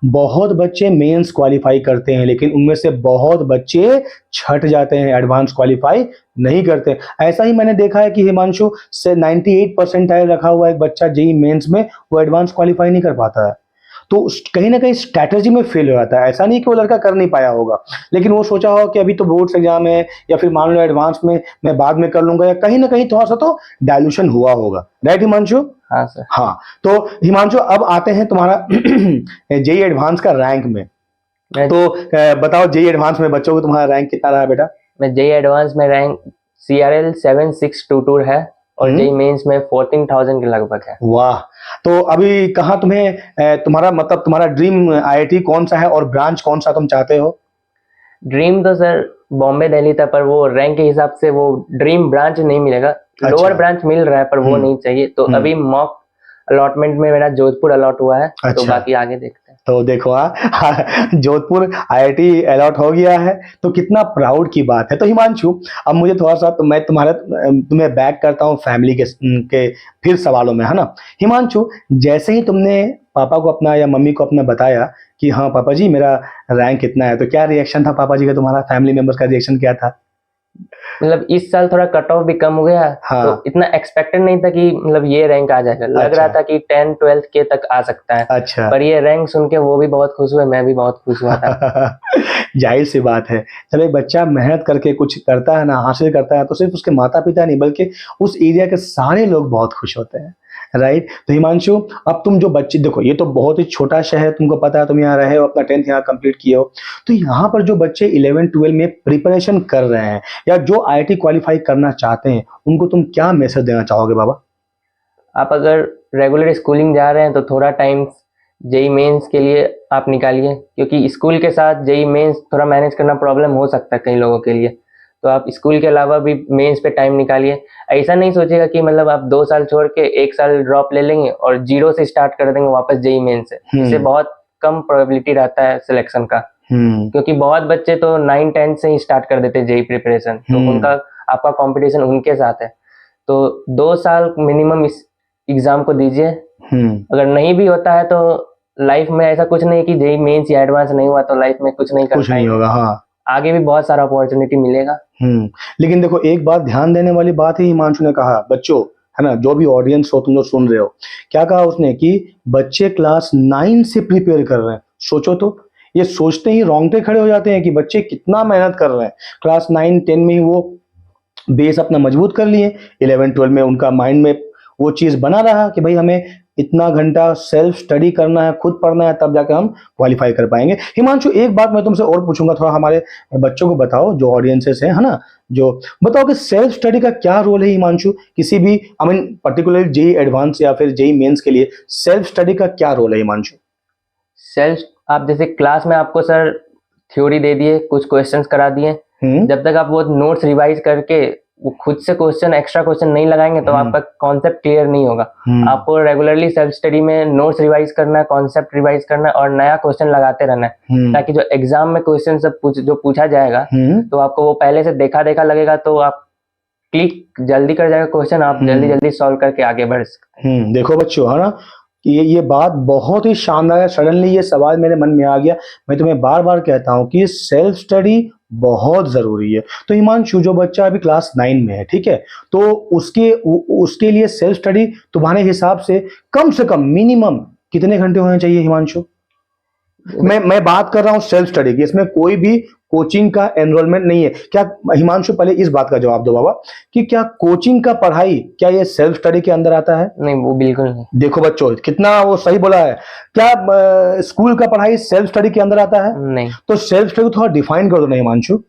बहुत बच्चे मेंस क्वालिफाई करते हैं, लेकिन उनमें से बहुत बच्चे छट जाते हैं, एडवांस क्वालिफाई नहीं करते। ऐसा ही मैंने देखा है कि हिमांशु से 98 परसेंटाइल रखा हुआ एक बच्चा जेई मेंस में, वो एडवांस क्वालिफाई नहीं कर पाता है। तो कहीं ना कहीं स्ट्रैटेजी में फेल हो जाता है। ऐसा नहीं कि वो लड़का कर नहीं पाया होगा, लेकिन वो सोचा होगा कि अभी तो बोर्ड्स एग्जाम है, या फिर मान लो एडवांस में मैं बाद में कर लूंगा, या कहीं ना कहीं थोड़ा सा तो डायल्यूशन हुआ होगा। राइट हिमांशु? हाँ सर। हाँ, तो हिमांशु अब आते हैं तुम्हारा जेई एडवांस का रैंक में। तो बताओ, जेई एडवांस में बच्चों को तुम्हारा रैंक कितना रहा बेटा? मैं जेई एडवांस में रैंक CRL 7622 है, और जेई मेंस में 14,000 के लगभग है। वाह। तो अभी कहाँ तुम्हें तुम्हारा मतलब तुम्हारा ड्रीम आईआईटी कौन सा है, और ब्रांच कौन सा तुम चाहते हो? ड्रीम तो सर बॉम्बे दिल्ली था, पर वो रैंक के हिसाब से वो ड्रीम ब्रांच नहीं मिलेगा। लोअर ब्रांच मिल रहा है, पर वो नहीं चाहिए। तो अभी मॉक अलॉटमेंट में मेरा जोधपुर अलॉट हुआ है। तो बाकी आगे देखते हैं। तो देखो, जोधपुर आईआईटी अलॉट हो गया है, तो कितना प्राउड की बात है। तो हिमांशु, अब मुझे थोड़ा सा, तो मैं तुम्हें बैक करता हूँ फैमिली के फिर सवालों में, है ना। हिमांशु, जैसे ही तुमने पापा को अपना या मम्मी को अपना बताया कि हाँ पापा जी मेरा रैंक कितना है, तो क्या रिएक्शन था पापा जी का, तुम्हारा फैमिली मेंबर्स का रिएक्शन क्या था? मतलब इस साल थोड़ा कट ऑफ भी कम हो गया। हाँ। तो इतना एक्सपेक्टेड नहीं था कि मतलब ये रैंक आ जाएगा। लग रहा था कि 10-12 के तक आ सकता है। अच्छा। पर ये रैंक सुन के वो भी बहुत खुश हुए, मैं भी बहुत खुश हुआ था। जाहिर सी बात है, चलो एक बच्चा मेहनत करके कुछ करता है ना, हासिल करता है, तो सिर्फ उसके माता पिता नहीं बल्कि उस एरिया के सारे लोग बहुत खुश होते हैं। राइट। तो हिमांशु, अब तुम जो बच्चे, देखो ये तो बहुत ही छोटा शहर, तुमको पता है, तुम यहाँ रहे हो, अपना 10th यहाँ कंप्लीट किए हो, तो यहाँ पर जो बच्चे 11-12 में प्रिपरेशन कर रहे हैं, या जो आईआईटी क्वालिफाई करना चाहते हैं, उनको तुम क्या मैसेज देना चाहोगे बाबा? आप अगर रेगुलर स्कूलिंग जा रहे हैं तो थोड़ा टाइम जेई मेंस के लिए आप निकालिए, क्योंकि स्कूल के साथ जेई मेंस थोड़ा मैनेज करना प्रॉब्लम हो सकता है कई लोगों के लिए। तो आप स्कूल के अलावा भी मेंस पे टाइम निकालिए। ऐसा नहीं सोचिएगा कि मतलब आप 2 साल छोड़ के 1 साल ड्रॉप ले लेंगे और 0 से स्टार्ट कर देंगे वापस जेई मेंस से। इससे बहुत कम प्रोबेबिलिटी रहता है सिलेक्शन का, क्योंकि बहुत बच्चे तो 9-10 से ही स्टार्ट कर देते हैं जेई प्रिपरेशन। तो उनका आपका कंपटीशन उनके साथ है। तो 2 साल मिनिमम इस एग्जाम को दीजिए। अगर नहीं भी होता है तो लाइफ में ऐसा कुछ नहीं कि जेई मेंस या एडवांस नहीं हुआ तो लाइफ में कुछ नहीं कर कुछ नहीं होगा। हाँ, आगे भी बहुत सारा अपॉर्चुनिटी मिलेगा। लेकिन देखो, एक बात ध्यान देने वाली बात ही हिमांशु ने कहा, बच्चों, है ना, जो भी ऑडियंस हो, तुम लोग सुन रहे हो, क्या कहा उसने कि बच्चे क्लास 9 से प्रिपेयर कर रहे हैं। सोचो तो, ये सोचते ही रोंगटे खड़े हो जाते हैं कि बच्चे कितना मेहनत कर रहे हैं। क्लास 9-10 में ही वो बेस अपना मजबूत कर लिए, 11-12 में उनका माइंड में वो चीज बना रहा कि भाई हमें इतना घंटा सेल्फ स्टडी करना है, खुद पढ़ना है, तब जाकर हम क्वालिफाई कर पाएंगे। हिमांशु, एक बात मैं तुमसे और पूछूंगा, थोड़ा हमारे बच्चों को बताओ, जो ऑडियंसेस हैं, है ना, जो बताओ कि सेल्फ स्टडी का क्या रोल है हिमांशु, किसी भी I mean particular JEE advance या फिर जेई मेंस के लिए सेल्फ स्टडी का क्या रोल है हिमांशु? सेल्फ, आप जैसे क्लास में आपको सर थ्योरी दे दिए, कुछ क्वेश्चंस करा दिए, जब तक आप वो नोट्स रिवाइज करके वो खुद से क्वेश्चन, एक्स्ट्रा क्वेश्चन नहीं लगाएंगे तो आपका कॉन्सेप्ट क्लियर नहीं होगा। आपको रेगुलरली सेल्फ स्टडी में नोट्स रिवाइज करना है, कॉन्सेप्ट रिवाइज करना है और नया क्वेश्चन लगाते रहना है, ताकि जो एग्जाम में क्वेश्चन सब जो पूछा जाएगा तो आपको वो पहले से देखा देखा लगेगा, तो आप क्लिक जल्दी कर जाएगा क्वेश्चन, आप जल्दी जल्दी सॉल्व करके आगे बढ़ सकते हैं। देखो बच्चों, है ना, ये बात बहुत ही शानदार है। सडनली ये सवाल मेरे मन में आ गया। मैं तुम्हें बार बार कहता हूँ कि सेल्फ स्टडी बहुत जरूरी है। तो हिमांशु, जो बच्चा अभी क्लास 9 में है, ठीक है, तो उसके लिए सेल्फ स्टडी तुम्हारे हिसाब से कम मिनिमम कितने घंटे होने चाहिए हिमांशु? मैं बात कर रहा हूँ सेल्फ स्टडी की, इसमें कोई भी कोचिंग का एनरोलमेंट नहीं है क्या? हिमांशु, पहले इस बात का जवाब दो बाबा कि क्या कोचिंग का पढ़ाई, क्या ये सेल्फ स्टडी के अंदर आता है? नहीं, वो बिल्कुल नहीं। देखो बच्चों, कितना वो सही बोला है। क्या स्कूल का पढ़ाई सेल्फ स्टडी के अंदर आता है? नहीं। तो सेल्फ स्टडी को थोड़ा डिफाइन कर दो ना हिमांशु।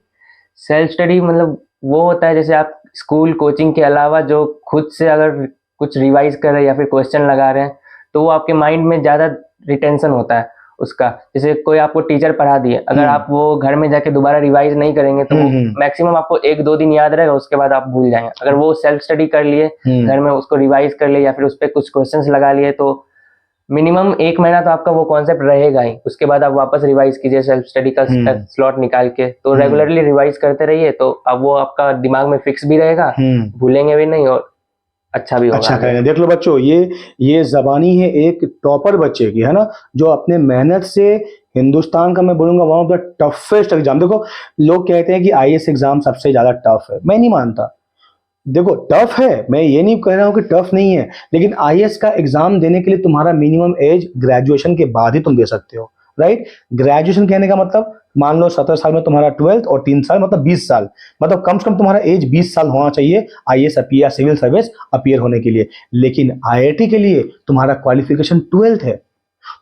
सेल्फ स्टडी मतलब वो होता है जैसे आप स्कूल कोचिंग के अलावा जो खुद से अगर कुछ रिवाइज कर रहे हैं या फिर क्वेश्चन लगा रहे हैं, तो वो आपके माइंड में ज्यादा रिटेंशन होता है उसका। जैसे कोई आपको टीचर पढ़ा दिए, अगर आप वो घर में जाके दोबारा रिवाइज नहीं करेंगे तो मैक्सिमम आपको 1-2 दिन याद रहेगा, उसके बाद आप भूल जाएंगे। अगर वो सेल्फ स्टडी कर लिए, घर में उसको रिवाइज कर लिए या फिर उस पर कुछ क्वेश्चंस लगा लिए, तो मिनिमम 1 महीना तो आपका वो कॉन्सेप्ट रहेगा ही। उसके बाद आप वापस रिवाइज कीजिए सेल्फ स्टडी का स्लॉट निकाल के, तो रेगुलरली रिवाइज करते रहिए, तो अब वो आपका दिमाग में फिक्स भी रहेगा, भूलेंगे भी नहीं और अच्छा भी होगा। अच्छा करेंगे। देख लो बच्चों, ये जबानी है एक टॉपर बच्चे की, है ना, जो अपने मेहनत से हिंदुस्तान का, मैं बोलूंगा, one of the toughest exam. देखो, लोग कहते हैं कि आईएएस एग्जाम सबसे ज्यादा टफ है, मैं नहीं मानता। देखो, टफ है, मैं ये नहीं कह रहा हूं कि टफ नहीं है, लेकिन आईएएस का एग्जाम देने के लिए तुम्हारा मिनिमम एज ग्रेजुएशन के बाद ही तुम दे सकते हो, राइट? ग्रेजुएशन कहने का मतलब, मान लो 17 साल में तुम्हारा 12th और 3 साल मतलब 20 साल, मतलब कम से कम तुम्हारा एज 20 साल होना चाहिए आईएएस या सिविल सर्विस अपीयर होने के लिए। लेकिन आईआईटी के लिए तुम्हारा क्वालिफिकेशन 12th है।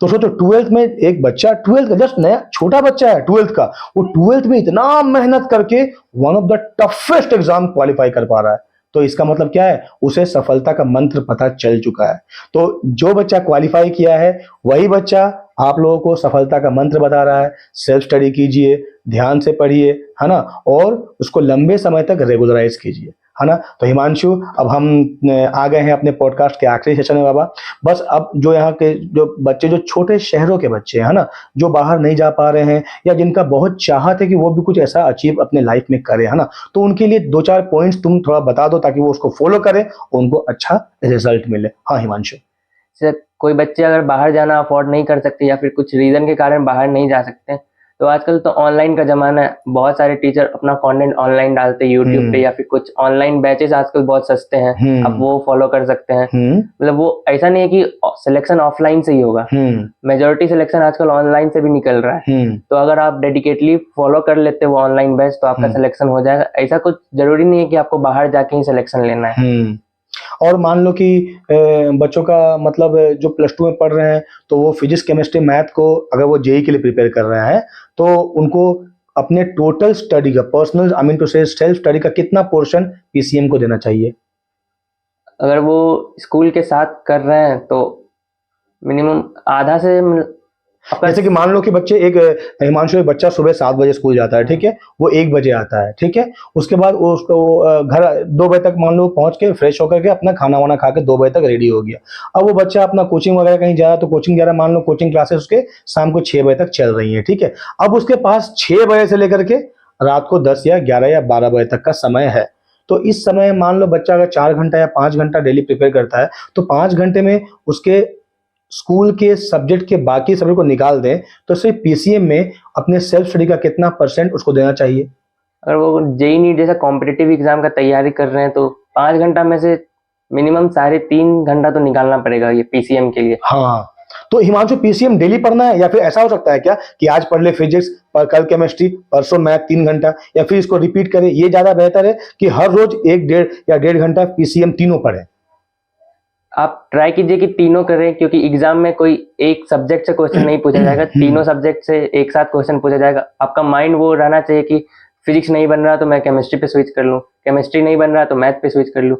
तो सोचो, 12th में एक बच्चा, 12th का जस्ट नया छोटा बच्चा है 12th का, वो 12th में इतना मेहनत करके one of the toughest exam qualify कर पा रहा है। तो इसका मतलब क्या है? उसे सफलता का मंत्र पता चल चुका है। तो जो बच्चा क्वालिफाई किया है, वही बच्चा आप लोगों को सफलता का मंत्र बता रहा है। सेल्फ स्टडी कीजिए, ध्यान से पढ़िए, है ना, और उसको लंबे समय तक रेगुलराइज कीजिए, है ना। तो हिमांशु, अब हम आ गए हैं अपने पॉडकास्ट के आखिरी सेशन में बाबा। बस अब जो यहाँ के जो बच्चे, जो छोटे शहरों के बच्चे हैं ना, जो बाहर नहीं जा पा रहे हैं या जिनका बहुत चाहत है कि वो भी कुछ ऐसा अचीव अपने लाइफ में करे, है ना, तो उनके लिए 2-4 पॉइंट्स तुम थोड़ा बता दो ताकि वो उसको फॉलो करें और उनको अच्छा रिजल्ट मिले। हाँ हिमांशु। सर, कोई बच्चे अगर बाहर जाना अफोर्ड नहीं कर सकते या फिर कुछ रीजन के कारण बाहर नहीं जा सकते, तो आजकल तो ऑनलाइन का जमाना है। बहुत सारे टीचर अपना कंटेंट ऑनलाइन डालते हैं यूट्यूब पे, या फिर कुछ ऑनलाइन बैचेस आजकल बहुत सस्ते हैं, आप वो फॉलो कर सकते हैं। मतलब वो ऐसा नहीं है कि सिलेक्शन ऑफलाइन से ही होगा, मेजोरिटी सिलेक्शन आजकल ऑनलाइन से भी निकल रहा है। तो अगर आप डेडिकेटली फॉलो कर लेते हो ऑनलाइन बैच, तो आपका सिलेक्शन हो जाएगा। ऐसा कुछ जरूरी नहीं है कि आपको बाहर जाके ही सिलेक्शन लेना है। और मान लो कि बच्चों का मतलब जो +2 में पढ़ रहे हैं, तो वो फिजिक्स, केमिस्ट्री, मैथ को अगर वो जेई के लिए प्रिपेयर कर रहे हैं, तो उनको अपने टोटल स्टडी का, पर्सनल आई मीन टू से सेल्फ स्टडी का कितना पोर्शन पीसीएम को देना चाहिए? अगर वो स्कूल के साथ कर रहे हैं तो मिनिमम आधा से, जैसे कि मान लो कि बच्चे, एक हिमांशु, एक बच्चा सुबह 7 बजे स्कूल जाता है, ठीक है, वो 1 बजे आता है, ठीक है, उसके बाद वो उसको घर 2 बजे तक मान लो पहुंच के फ्रेश होकर के अपना खाना वाना खा के 2 बजे तक रेडी हो गया। अब वो बच्चा अपना कोचिंग वगैरह कहीं जा रहा है, तो कोचिंग जा रहा है, मान लो कोचिंग क्लासेस उसके शाम को 6 बजे तक चल रही है, ठीक है। अब उसके पास 6 बजे से लेकर के रात को 10 या 11 या 12 बजे तक का समय है। तो इस समय मान लो बच्चा अगर 4 घंटा या 5 घंटा डेली प्रिपेयर करता है, तो 5 घंटे में उसके स्कूल के सब्जेक्ट के बाकी सब्जेक्ट को निकाल दें, तो सिर्फ पीसीएम में अपने सेल्फ स्टडी का कितना % उसको देना चाहिए? अगर वो जेई नीट जैसा कॉम्पिटिटिव एग्जाम का तैयारी कर रहे हैं, तो 5 घंटा में से मिनिमम 3.5 घंटा तो निकालना पड़ेगा ये पीसीएम के लिए। हाँ, तो हिमांशु, पीसीएम डेली पढ़ना है, या फिर ऐसा हो सकता है क्या कि आज पढ़ ले फिजिक्स, पर कल केमिस्ट्री, परसों मैथ 3 घंटा, या फिर इसको रिपीट करें? ये ज्यादा बेहतर है कि हर रोज 1-1.5 या 1.5 घंटा पीसीएम तीनों पढ़े? आप ट्राई कीजिए कि तीनों करें, क्योंकि एग्जाम में कोई एक सब्जेक्ट से क्वेश्चन नहीं पूछा जाएगा, तीनों सब्जेक्ट से एक साथ क्वेश्चन पूछा जाएगा। आपका माइंड वो रहना चाहिए कि फिजिक्स नहीं बन रहा तो मैं केमिस्ट्री पे स्विच कर लूँ, केमिस्ट्री नहीं बन रहा तो मैथ पे स्विच कर लूँ।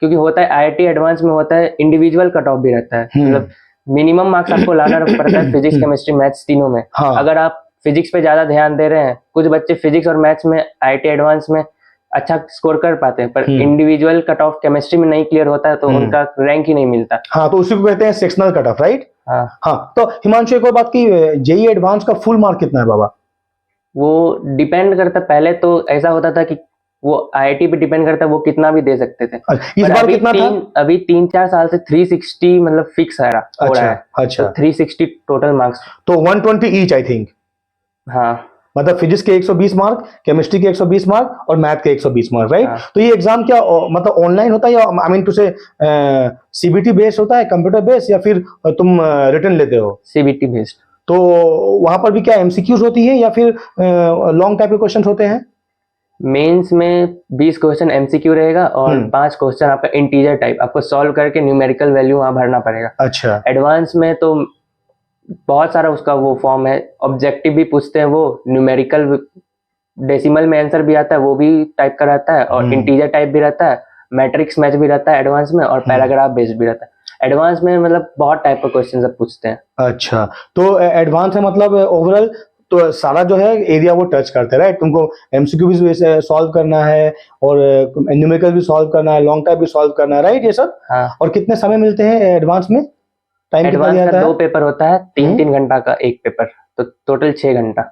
क्योंकि होता है आईआईटी एडवांस में होता है इंडिविजुअल कट ऑफ भी रहता है, मतलब मिनिमम मार्क्स आपको लाना पड़ता है फिजिक्स केमिस्ट्री मैथ्स तीनों में। हाँ। अगर आप फिजिक्स पे ज्यादा ध्यान दे रहे हैं, कुछ बच्चे फिजिक्स और मैथ्स में आईआईटी एडवांस में अच्छा स्कोर कर पाते हैं, पर इंडिविजुअल कट ऑफ केमिस्ट्री में नहीं क्लियर होता है तो उनका रैंक ही नहीं मिलता। हाँ, तो उसी को कहते हैं सेक्शनल कट ऑफ, राइट? हाँ हाँ, तो हिमांशु एक और बात की, जेई एडवांस का फुल मार्क कितना है बाबा? वो डिपेंड करता, पहले तो ऐसा होता था कि वो आईआईटी पे डिपेंड करता है, वो कितना भी दे सकते थे। इस पर बार कितना था? अभी 3-4 साल से 360 मतलब फिक्स है हो रहा है। अच्छा। तो 360 टोटल मार्क्स। तो 120 ईच आई थिंक। हाँ मतलब फिजिक्स के 120 मार्क, केमिस्ट्री के 120 मार्क और मैथ के 120 मार्क, राइट? हाँ। तो ये एग्जाम क्या मतलब ऑनलाइन होता है या आई मीन टू से सीबीटी बेस्ड होता है, कंप्यूटर बेस्ड, या फिर तुम रिटर्न लेते हो? CBT based. तो वहां पर भी क्या एमसीक्यूज होती है या फिर लॉन्ग टाइप के क्वेश्चन होते हैं? मेंस में 20 क्वेश्चन एमसीक्यू रहेगा और 5 क्वेश्चन आपका इंटीजर टाइप, आपको सॉल्व करके न्यूमेरिकल वैल्यू वहां भरना पड़ेगा। अच्छा। एडवांस में तो बहुत सारा उसका वो फॉर्म है, ऑब्जेक्टिव भी पूछते हैं, वो न्यूमेरिकल डेसिमल में आंसर भी आता है, वो भी टाइप का रहता है, और इंटीजर टाइप भी रहता है, मैट्रिक्स मैच भी रहता है एडवांस में, और पैराग्राफ बेस्ड भी रहता है। एडवांस में मतलब बहुत टाइप का क्वेश्चन सब पूछते हैं। अच्छा, तो एडवांस है मतलब ओवरऑल तो सारा जो है एरिया वो टच करते हैं, राइट? तुमको एमसीक्यू भी सॉल्व करना है और न्यूमेरिकल भी सॉल्व करना है, लॉन्ग टाइप भी सॉल्व करना है, राइट? ये सब। हाँ। और कितने समय मिलते हैं एडवांस में? टाइम कितना एडवांस दिया का जाता 2 है? पेपर होता है, 3-3 घंटा का एक पेपर, तो टोटल 6 घंटा।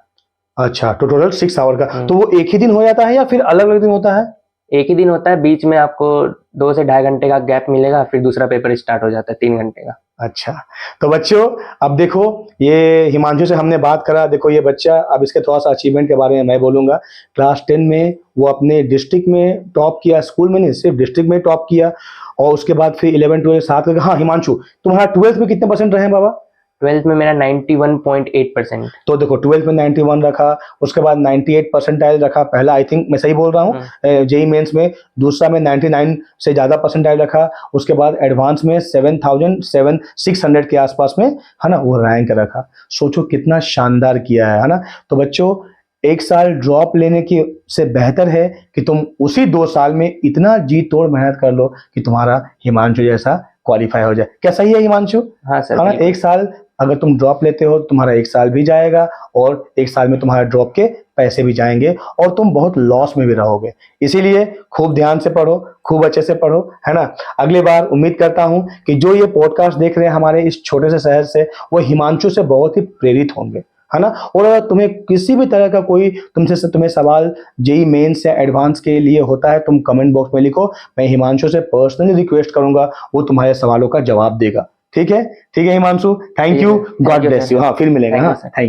अच्छा, तो टोटल 6 आवर का। तो वो एक ही दिन हो जाता है या फिर अलग अलग दिन होता है? एक ही दिन होता है, बीच में आपको 2 से 2.5 घंटे का गैप मिलेगा, फिर दूसरा पेपर स्टार्ट हो जाता है 3 घंटे का। अच्छा, तो बच्चों अब देखो, ये हिमांशु से हमने बात करा, देखो ये बच्चा, अब इसके थोड़ा सा अचीवमेंट के बारे में मैं बोलूंगा। क्लास 10 में वो अपने डिस्ट्रिक्ट में टॉप किया, स्कूल में नहीं सिर्फ डिस्ट्रिक्ट में टॉप किया, और उसके बाद फिर 11 12 साथ करके। हाँ हिमांशु, तुम्हारा 12th में कितने परसेंट रहे बाबा? 12th में मेरा 91.8%। तो देखो 12th में 91 रखा, उसके बाद 98 परसेंटाइल रखा, पहला, आई थिंक मैं सही बोल रहा हूँ, जेई मेंस में। दूसरा में 99 से ज्यादा परसेंटाइल रखा। उसके बाद एडवांस में 7600 के आसपास में, है ना, वो रैंक रखा। सोचो कितना शानदार किया है ना? तो बच्चों, एक साल ड्रॉप लेने की से बेहतर है कि तुम उसी 2 साल में इतना जी तोड़ मेहनत कर लो कि तुम्हारा हिमांशु जैसा क्वालिफाई हो जाए। क्या सही है हिमांशु? हाँ सर, है ना? एक साल अगर तुम ड्रॉप लेते हो, तुम्हारा एक साल भी जाएगा और एक साल में तुम्हारा ड्रॉप के पैसे भी जाएंगे और तुम बहुत लॉस में भी रहोगे। इसीलिए खूब ध्यान से पढ़ो, खूब अच्छे से पढ़ो, है ना? अगली बार उम्मीद करता हूं कि जो ये पॉडकास्ट देख रहे हैं हमारे इस छोटे से शहर से, वो हिमांशु से बहुत ही प्रेरित होंगे, है ना? और अगर तुम्हें किसी भी तरह का कोई तुम्हें सवाल जेई मेंस या एडवांस के लिए होता है, तुम कमेंट बॉक्स में लिखो, मैं हिमांशु से पर्सनली रिक्वेस्ट करूंगा, वो तुम्हारे सवालों का जवाब देगा। ठीक है? ठीक है Himanshu, thank you, God bless you. हाँ, फिर मिलेंगे। हाँ, थैंक यू।